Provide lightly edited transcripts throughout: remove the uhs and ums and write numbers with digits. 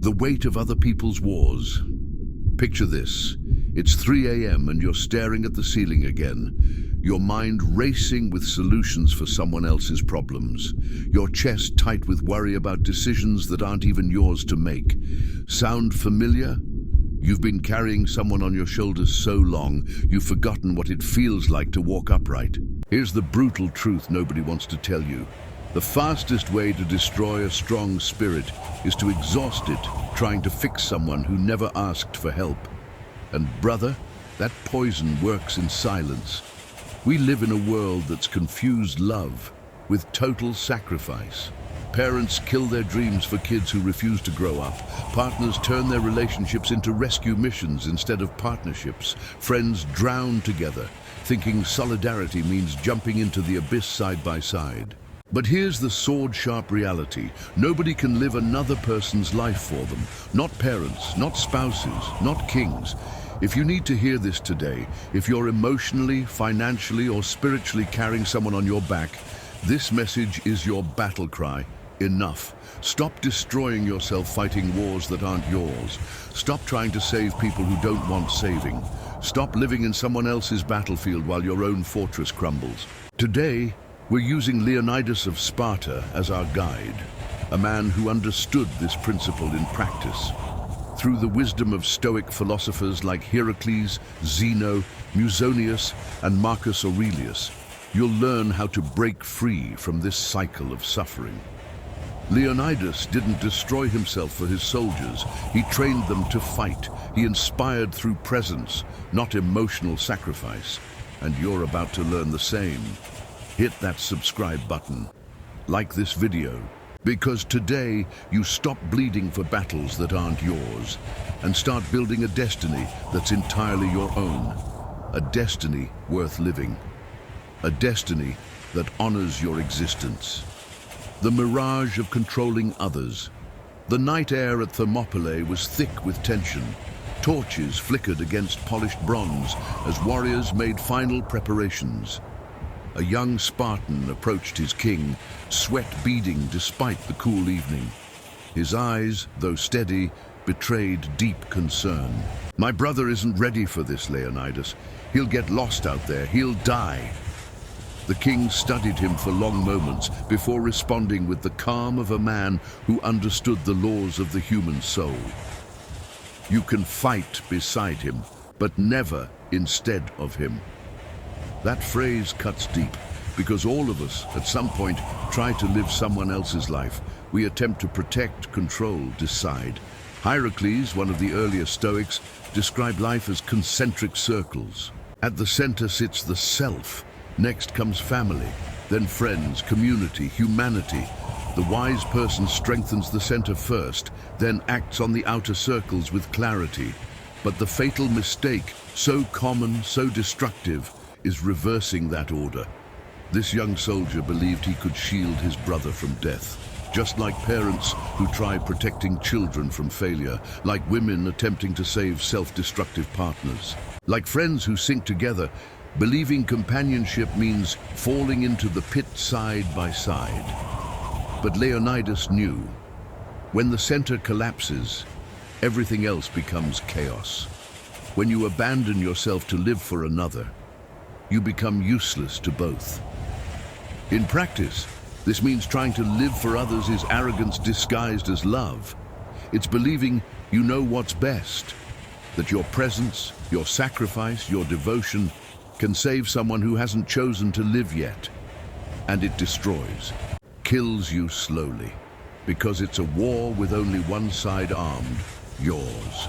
The weight of other people's wars. Picture this. It's 3 a.m. and you're staring at the ceiling again, your mind racing with solutions for someone else's problems, your chest tight with worry about decisions that aren't even yours to make. Sound familiar? You've been carrying someone on your shoulders so long, you've forgotten what it feels like to walk upright. Here's the brutal truth nobody wants to tell you. The fastest way to destroy a strong spirit is to exhaust it, trying to fix someone who never asked for help. And brother, that poison works in silence. We live in a world that's confused love with total sacrifice. Parents kill their dreams for kids who refuse to grow up. Partners turn their relationships into rescue missions instead of partnerships. Friends drown together, thinking solidarity means jumping into the abyss side by side. But here's the sword-sharp reality. Nobody can live another person's life for them. Not parents, not spouses, not kings. If you need to hear this today, if you're emotionally, financially, or spiritually carrying someone on your back, this message is your battle cry. Enough. Stop destroying yourself fighting wars that aren't yours. Stop trying to save people who don't want saving. Stop living in someone else's battlefield while your own fortress crumbles. Today, we're using Leonidas of Sparta as our guide, a man who understood this principle in practice. Through the wisdom of Stoic philosophers like Heracles, Zeno, Musonius, and Marcus Aurelius, you'll learn how to break free from this cycle of suffering. Leonidas didn't destroy himself for his soldiers. He trained them to fight. He inspired through presence, not emotional sacrifice. And you're about to learn the same. Hit that subscribe button. Like this video. Because today, you stop bleeding for battles that aren't yours and start building a destiny that's entirely your own. A destiny worth living. A destiny that honors your existence. The mirage of controlling others. The night air at Thermopylae was thick with tension. Torches flickered against polished bronze as warriors made final preparations. A young Spartan approached his king, sweat beading despite the cool evening. His eyes, though steady, betrayed deep concern. "My brother isn't ready for this, Leonidas. He'll get lost out there. He'll die." The king studied him for long moments before responding with the calm of a man who understood the laws of the human soul. "You can fight beside him, but never instead of him." That phrase cuts deep, because all of us, at some point, try to live someone else's life. We attempt to protect, control, decide. Heracles, one of the earlier Stoics, described life as concentric circles. At the center sits the self. Next comes family, then friends, community, humanity. The wise person strengthens the center first, then acts on the outer circles with clarity. But the fatal mistake, so common, so destructive, is reversing that order. This young soldier believed he could shield his brother from death, just like parents who try protecting children from failure, like women attempting to save self-destructive partners, like friends who sink together, believing companionship means falling into the pit side by side. But Leonidas knew, when the center collapses, everything else becomes chaos. When you abandon yourself to live for another, you become useless to both. In practice, this means trying to live for others is arrogance disguised as love. It's believing you know what's best, that your presence, your sacrifice, your devotion can save someone who hasn't chosen to live yet. And it destroys, kills you slowly, because it's a war with only one side armed, yours.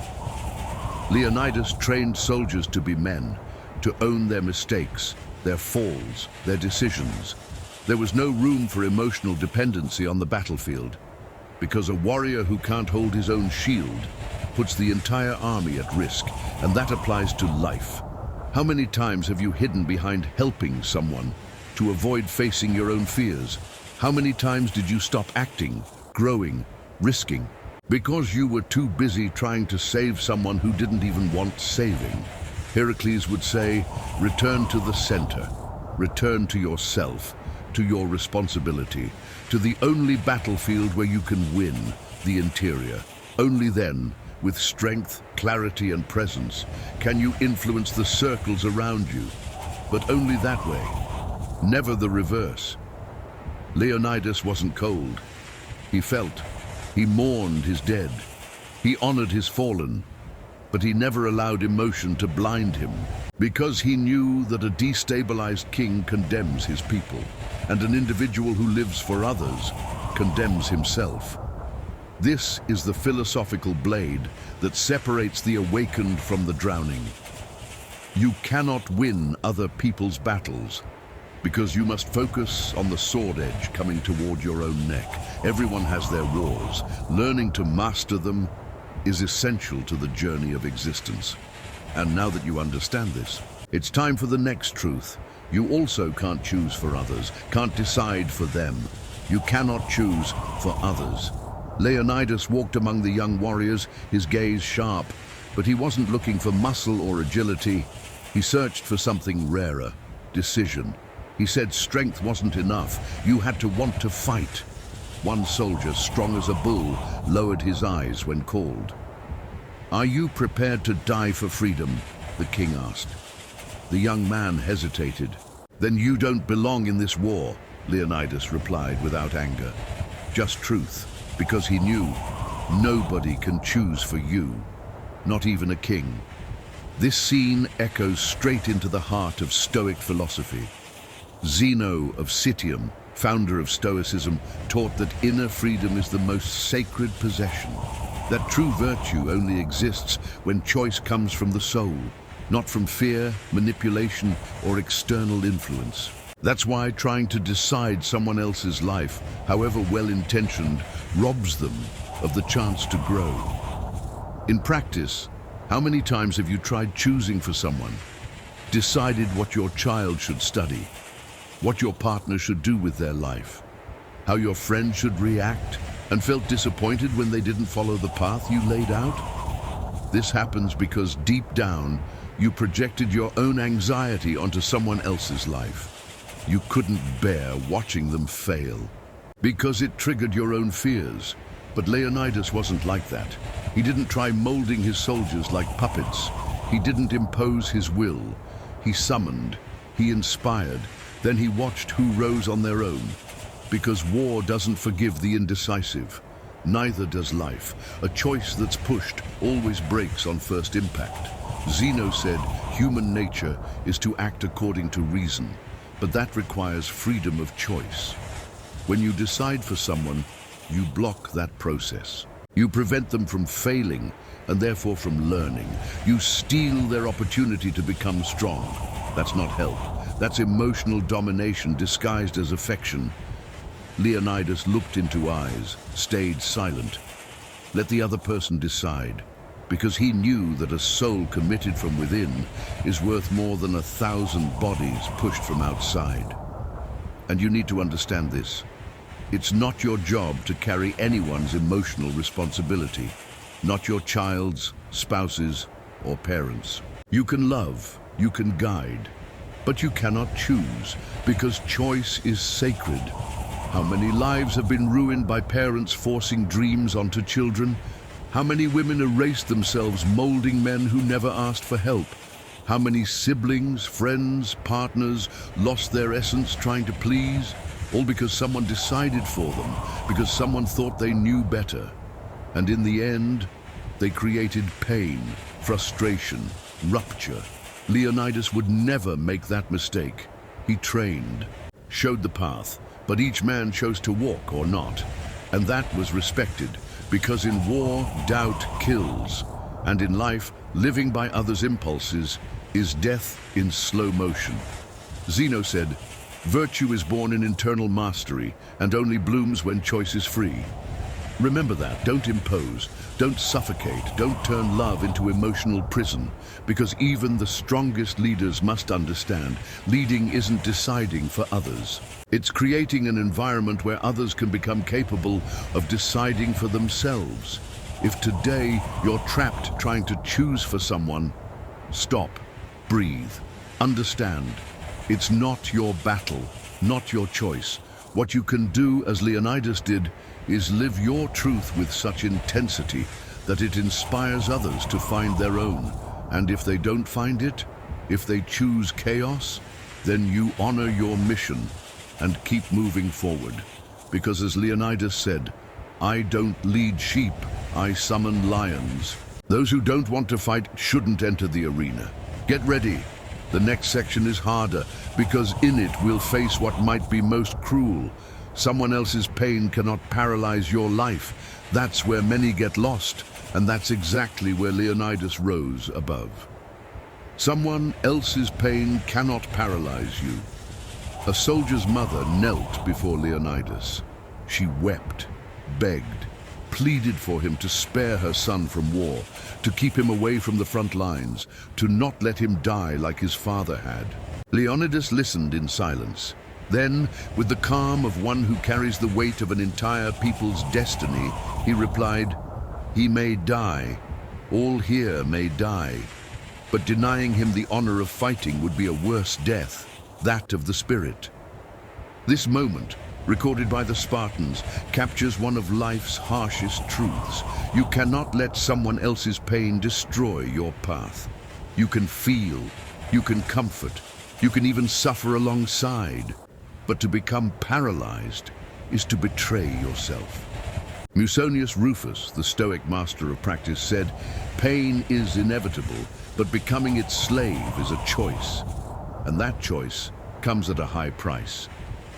Leonidas trained soldiers to be men, to own their mistakes, their falls, their decisions. There was no room for emotional dependency on the battlefield, because a warrior who can't hold his own shield puts the entire army at risk, and that applies to life. How many times have you hidden behind helping someone to avoid facing your own fears? How many times did you stop acting, growing, risking, because you were too busy trying to save someone who didn't even want saving? Heracles would say, return to the center, return to yourself, to your responsibility, to the only battlefield where you can win, the interior. Only then, with strength, clarity, and presence, can you influence the circles around you. But only that way, never the reverse. Leonidas wasn't cold. He felt. He mourned his dead. He honored his fallen. But he never allowed emotion to blind him, because he knew that a destabilized king condemns his people, and an individual who lives for others condemns himself. This is the philosophical blade that separates the awakened from the drowning. You cannot win other people's battles, because you must focus on the sword edge coming toward your own neck. Everyone has their wars. Learning to master them is essential to the journey of existence. And now that you understand this, it's time for the next truth. You also can't choose for others, can't decide for them. You cannot choose for others. Leonidas walked among the young warriors, his gaze sharp, but he wasn't looking for muscle or agility. He searched for something rarer, decision. He said strength wasn't enough. You had to want to fight. One soldier, strong as a bull, lowered his eyes when called. "Are you prepared to die for freedom?" the king asked. The young man hesitated. "Then you don't belong in this war," Leonidas replied without anger. Just truth, because he knew nobody can choose for you, not even a king. This scene echoes straight into the heart of Stoic philosophy. Zeno of Citium, founder of Stoicism, taught that inner freedom is the most sacred possession, that true virtue only exists when choice comes from the soul, not from fear, manipulation, or external influence. That's why trying to decide someone else's life, however well-intentioned, robs them of the chance to grow. In practice, how many times have you tried choosing for someone, decided what your child should study, what your partner should do with their life, how your friend should react, and felt disappointed when they didn't follow the path you laid out? This happens because deep down, you projected your own anxiety onto someone else's life. You couldn't bear watching them fail, because it triggered your own fears. But Leonidas wasn't like that. He didn't try molding his soldiers like puppets. He didn't impose his will. He summoned, he inspired, then he watched who rose on their own. Because war doesn't forgive the indecisive. Neither does life. A choice that's pushed always breaks on first impact. Zeno said human nature is to act according to reason, but that requires freedom of choice. When you decide for someone, you block that process. You prevent them from failing and therefore from learning. You steal their opportunity to become strong. That's not help. That's emotional domination disguised as affection. Leonidas looked into eyes, stayed silent. Let the other person decide, because he knew that a soul committed from within is worth more than 1,000 bodies pushed from outside. And you need to understand this. It's not your job to carry anyone's emotional responsibility, not your child's, spouse's, or parents'. You can love, you can guide, but you cannot choose, because choice is sacred. How many lives have been ruined by parents forcing dreams onto children? How many women erased themselves molding men who never asked for help? How many siblings, friends, partners lost their essence trying to please? All because someone decided for them, because someone thought they knew better. And in the end, they created pain, frustration, rupture. Leonidas would never make that mistake. He trained, showed the path, but each man chose to walk or not. And that was respected, because in war, doubt kills. And in life, living by others' impulses is death in slow motion. Zeno said, "Virtue is born in internal mastery and only blooms when choice is free." Remember that. Don't impose, don't suffocate, don't turn love into emotional prison, because even the strongest leaders must understand leading isn't deciding for others. It's creating an environment where others can become capable of deciding for themselves. If today you're trapped trying to choose for someone, stop, breathe, understand. It's not your battle, not your choice. What you can do, as Leonidas did, is live your truth with such intensity that it inspires others to find their own. And if they don't find it, if they choose chaos, then you honor your mission and keep moving forward. Because as Leonidas said, I don't lead sheep, I summon lions. Those who don't want to fight shouldn't enter the arena. Get ready. The next section is harder, because in it we'll face what might be most cruel. Someone else's pain cannot paralyze your life. That's where many get lost, and that's exactly where Leonidas rose above. Someone else's pain cannot paralyze you. A soldier's mother knelt before Leonidas. She wept, begged, pleaded for him to spare her son from war, to keep him away from the front lines, to not let him die like his father had. Leonidas listened in silence. Then, with the calm of one who carries the weight of an entire people's destiny, he replied, "He may die, all here may die, but denying him the honor of fighting would be a worse death, that of the spirit." This moment, recorded by the Spartans, captures one of life's harshest truths. You cannot let someone else's pain destroy your path. You can feel, you can comfort, you can even suffer alongside, but to become paralyzed is to betray yourself. Musonius Rufus, the Stoic master of practice, said, "Pain is inevitable, but becoming its slave is a choice, and that choice comes at a high price."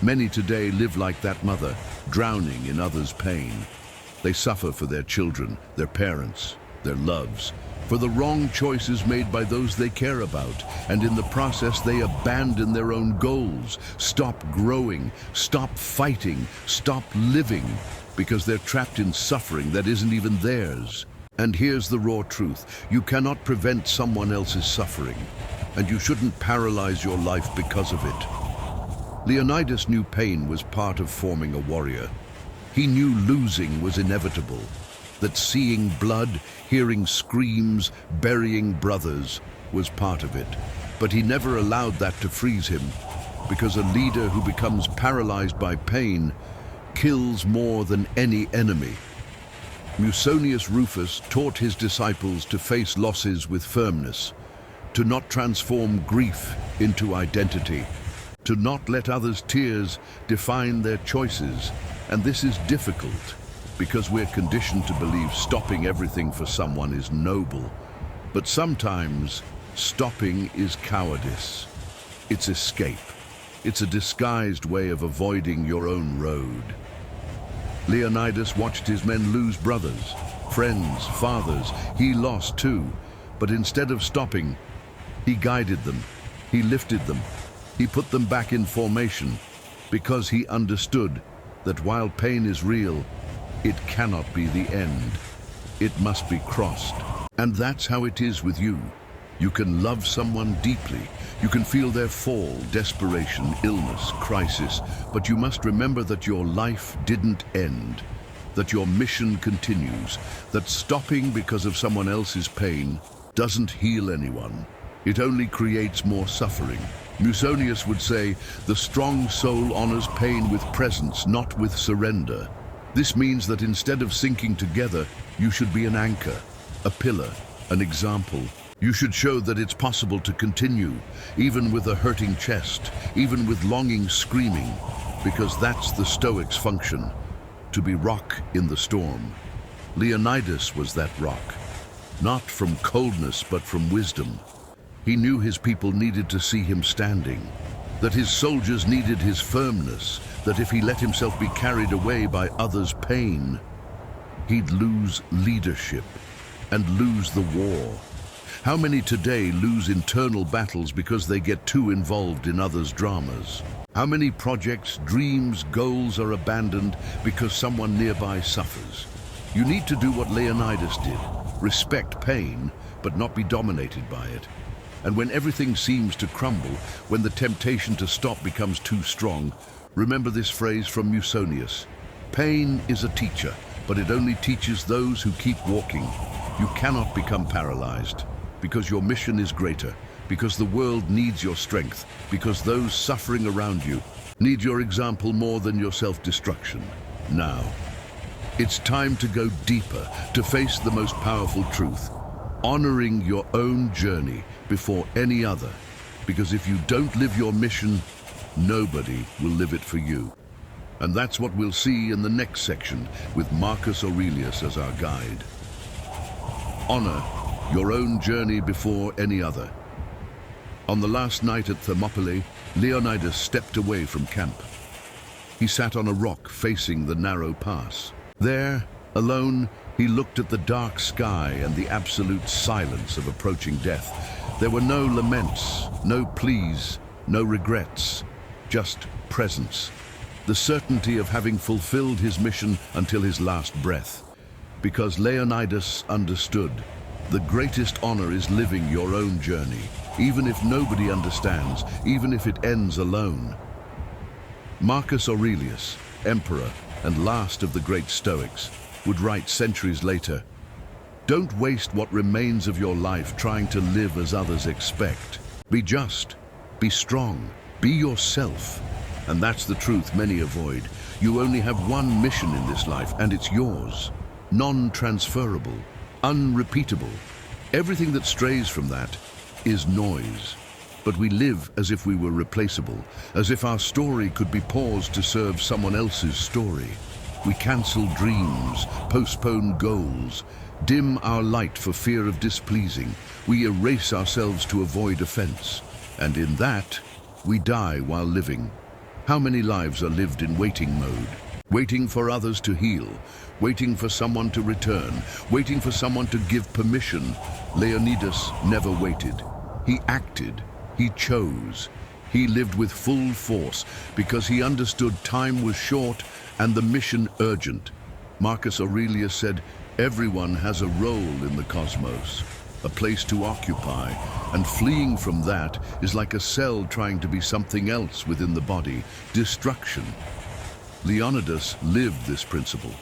Many today live like that mother, drowning in others' pain. They suffer for their children, their parents, their loves, for the wrong choices made by those they care about, and in the process they abandon their own goals, stop growing, stop fighting, stop living, because they're trapped in suffering that isn't even theirs. And here's the raw truth: you cannot prevent someone else's suffering, and you shouldn't paralyze your life because of it. Leonidas knew pain was part of forming a warrior. He knew losing was inevitable, that seeing blood, hearing screams, burying brothers was part of it. But he never allowed that to freeze him, because a leader who becomes paralyzed by pain kills more than any enemy. Musonius Rufus taught his disciples to face losses with firmness, to not transform grief into identity, to not let others' tears define their choices. And this is difficult, because we're conditioned to believe stopping everything for someone is noble. But sometimes stopping is cowardice. It's escape. It's a disguised way of avoiding your own road. Leonidas watched his men lose brothers, friends, fathers. He lost too, but instead of stopping, he guided them, he lifted them, he put them back in formation, because he understood that while pain is real, it cannot be the end. It must be crossed. And that's how it is with you. You can love someone deeply. You can feel their fall, desperation, illness, crisis, but you must remember that your life didn't end, that your mission continues, that stopping because of someone else's pain doesn't heal anyone. It only creates more suffering. Musonius would say, the strong soul honors pain with presence, not with surrender. This means that instead of sinking together, you should be an anchor, a pillar, an example. You should show that it's possible to continue, even with a hurting chest, even with longing screaming, because that's the Stoics' function, to be rock in the storm. Leonidas was that rock, not from coldness but from wisdom. He knew his people needed to see him standing, that his soldiers needed his firmness, that if he let himself be carried away by others' pain, he'd lose leadership and lose the war. How many today lose internal battles because they get too involved in others' dramas? How many projects, dreams, goals are abandoned because someone nearby suffers? You need to do what Leonidas did, respect pain, but not be dominated by it. And when everything seems to crumble, when the temptation to stop becomes too strong, remember this phrase from Musonius: pain is a teacher, but it only teaches those who keep walking. You cannot become paralyzed, because your mission is greater, because the world needs your strength, because those suffering around you need your example more than your self-destruction. Now, It's time to go deeper, to face the most powerful truth, honoring your own journey before any other. Because if you don't live your mission, nobody will live it for you. And that's what we'll see in the next section with Marcus Aurelius as our guide. Honor your own journey before any other. On the last night at Thermopylae, Leonidas stepped away from camp. He sat on a rock facing the narrow pass. There, alone, he looked at the dark sky and the absolute silence of approaching death. There were no laments, no pleas, no regrets, just presence. The certainty of having fulfilled his mission until his last breath. Because Leonidas understood, the greatest honor is living your own journey, even if nobody understands, even if it ends alone. Marcus Aurelius, emperor and last of the great Stoics, would write centuries later, "Don't waste what remains of your life trying to live as others expect. Be just, be strong, be yourself." And that's the truth many avoid. You only have one mission in this life, and it's yours. Non-transferable, unrepeatable. Everything that strays from that is noise. But we live as if we were replaceable, as if our story could be paused to serve someone else's story. We cancel dreams, postpone goals, dim our light for fear of displeasing. We erase ourselves to avoid offense. And in that, we die while living. How many lives are lived in waiting mode? Waiting for others to heal, waiting for someone to return, waiting for someone to give permission. Leonidas never waited. He acted, he chose. He lived with full force because he understood time was short and the mission urgent. Marcus Aurelius said, "Everyone has a role in the cosmos, a place to occupy, and fleeing from that is like a cell trying to be something else within the body, destruction." Leonidas lived this principle.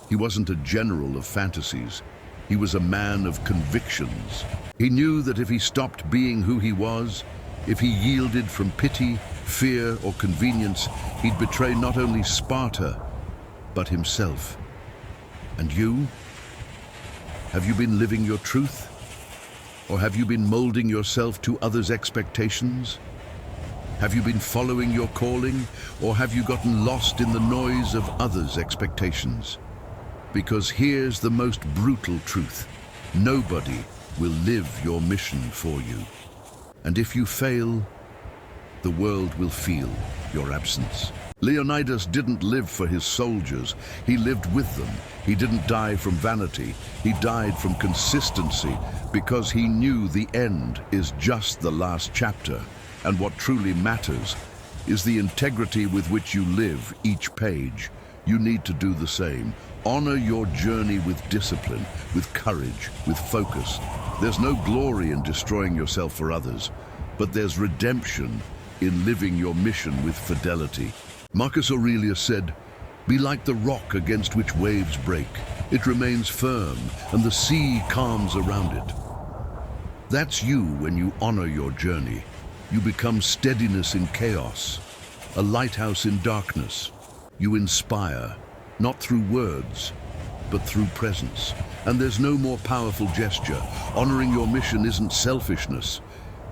He wasn't a general of fantasies. He was a man of convictions. He knew that if he stopped being who he was, if he yielded from pity, fear, or convenience, he'd betray not only Sparta, but himself. And you? Have you been living your truth? Or have you been molding yourself to others' expectations? Have you been following your calling, or have you gotten lost in the noise of others' expectations? Because here's the most brutal truth. Nobody will live your mission for you. And if you fail, the world will feel your absence. Leonidas didn't live for his soldiers, he lived with them. He didn't die from vanity, he died from consistency, because he knew the end is just the last chapter, and what truly matters is the integrity with which you live each page. You need to do the same. Honor your journey with discipline, with courage, with focus. There's no glory in destroying yourself for others, but there's redemption in living your mission with fidelity. Marcus Aurelius said, "Be like the rock against which waves break. It remains firm, and the sea calms around it." That's you when you honor your journey. You become steadiness in chaos, a lighthouse in darkness. You inspire, not through words, but through presence. And there's no more powerful gesture. Honoring your mission isn't selfishness.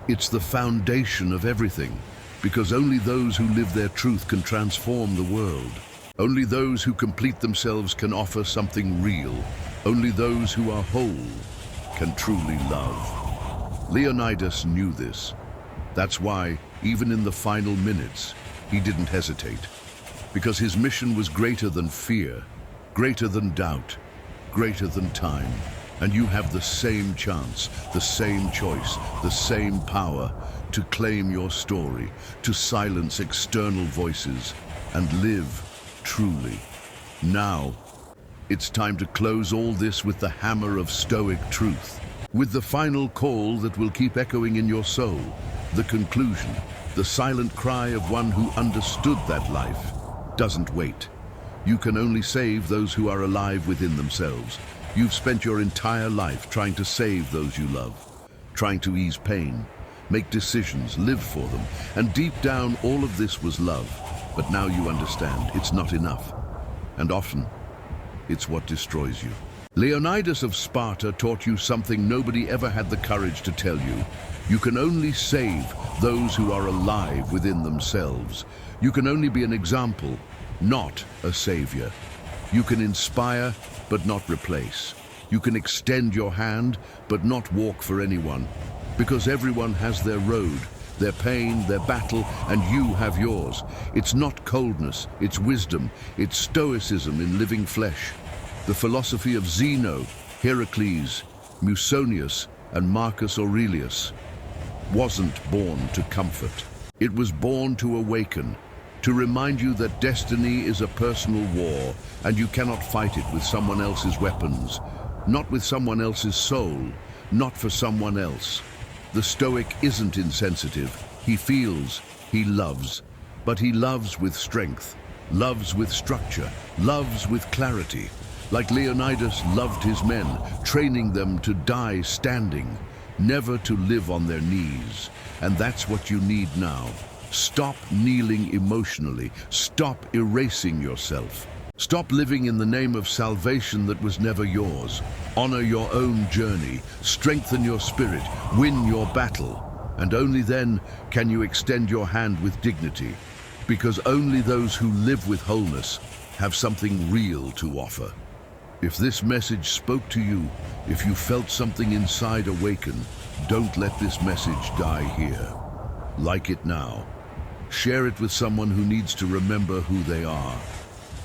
It's the foundation of everything, because only those who live their truth can transform the world. Only those who complete themselves can offer something real. Only those who are whole can truly love. Leonidas knew this. That's why, even in the final minutes, he didn't hesitate. Because his mission was greater than fear, greater than doubt, greater than time. And you have the same chance, the same choice, the same power to claim your story, to silence external voices, and live truly. Now, it's time to close all this with the hammer of Stoic truth, with the final call that will keep echoing in your soul, the conclusion, the silent cry of one who understood that life doesn't wait. You can only save those who are alive within themselves. You've spent your entire life trying to save those you love, trying to ease pain, make decisions, live for them, and deep down all of this was love. But now you understand it's not enough. And often, it's what destroys you. Leonidas of Sparta taught you something nobody ever had the courage to tell you. You can only save those who are alive within themselves. You can only be an example, not a savior. You can inspire, but not replace. You can extend your hand, but not walk for anyone. Because everyone has their road, their pain, their battle, and you have yours. It's not coldness, it's wisdom, it's stoicism in living flesh. The philosophy of Zeno, Heracles, Musonius, and Marcus Aurelius wasn't born to comfort. It was born to awaken, to remind you that destiny is a personal war, and you cannot fight it with someone else's weapons, not with someone else's soul, not for someone else. The Stoic isn't insensitive. He feels, he loves, but he loves with strength, loves with structure, loves with clarity. Like Leonidas loved his men, training them to die standing, never to live on their knees. And that's what you need now. Stop kneeling emotionally. Stop erasing yourself. Stop living in the name of salvation that was never yours. Honor your own journey. Strengthen your spirit. Win your battle. And only then can you extend your hand with dignity. Because only those who live with wholeness have something real to offer. If this message spoke to you, if you felt something inside awaken, don't let this message die here. Like it now. Share it with someone who needs to remember who they are.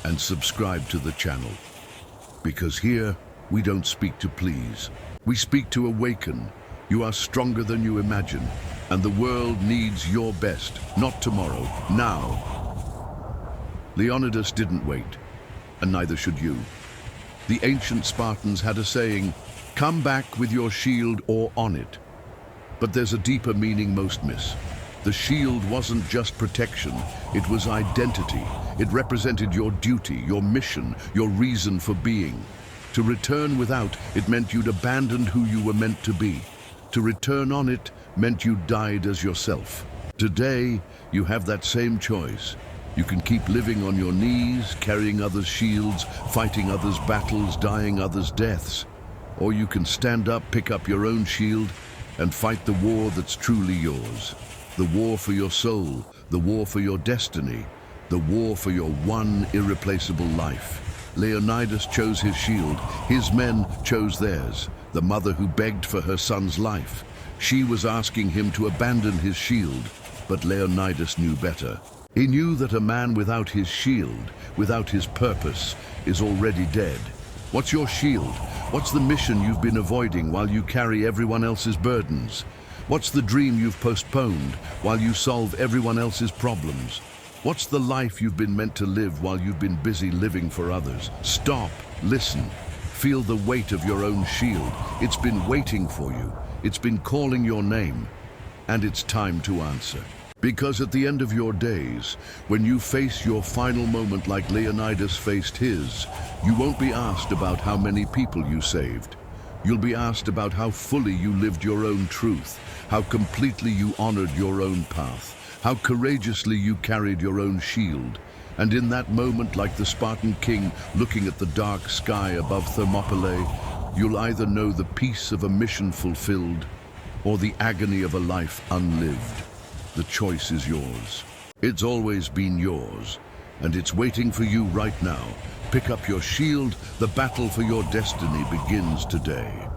And subscribe to the channel. Because here, we don't speak to please. We speak to awaken. You are stronger than you imagine. And the world needs your best. Not tomorrow, now. Leonidas didn't wait. And neither should you. The ancient Spartans had a saying, "Come back with your shield or on it." But there's a deeper meaning most miss. The shield wasn't just protection, it was identity. It represented your duty, your mission, your reason for being. To return without, it meant you'd abandoned who you were meant to be. To return on it meant you died as yourself. Today, you have that same choice. You can keep living on your knees, carrying others' shields, fighting others' battles, dying others' deaths. Or you can stand up, pick up your own shield, and fight the war that's truly yours. The war for your soul, the war for your destiny, the war for your one irreplaceable life. Leonidas chose his shield, his men chose theirs. The mother who begged for her son's life. She was asking him to abandon his shield, but Leonidas knew better. He knew that a man without his shield, without his purpose, is already dead. What's your shield? What's the mission you've been avoiding while you carry everyone else's burdens? What's the dream you've postponed while you solve everyone else's problems? What's the life you've been meant to live while you've been busy living for others? Stop, listen, feel the weight of your own shield. It's been waiting for you. It's been calling your name. And it's time to answer. Because at the end of your days, when you face your final moment like Leonidas faced his, you won't be asked about how many people you saved. You'll be asked about how fully you lived your own truth, how completely you honored your own path, how courageously you carried your own shield. And in that moment, like the Spartan king looking at the dark sky above Thermopylae, you'll either know the peace of a mission fulfilled or the agony of a life unlived. The choice is yours. It's always been yours, and it's waiting for you right now. Pick up your shield. The battle for your destiny begins today.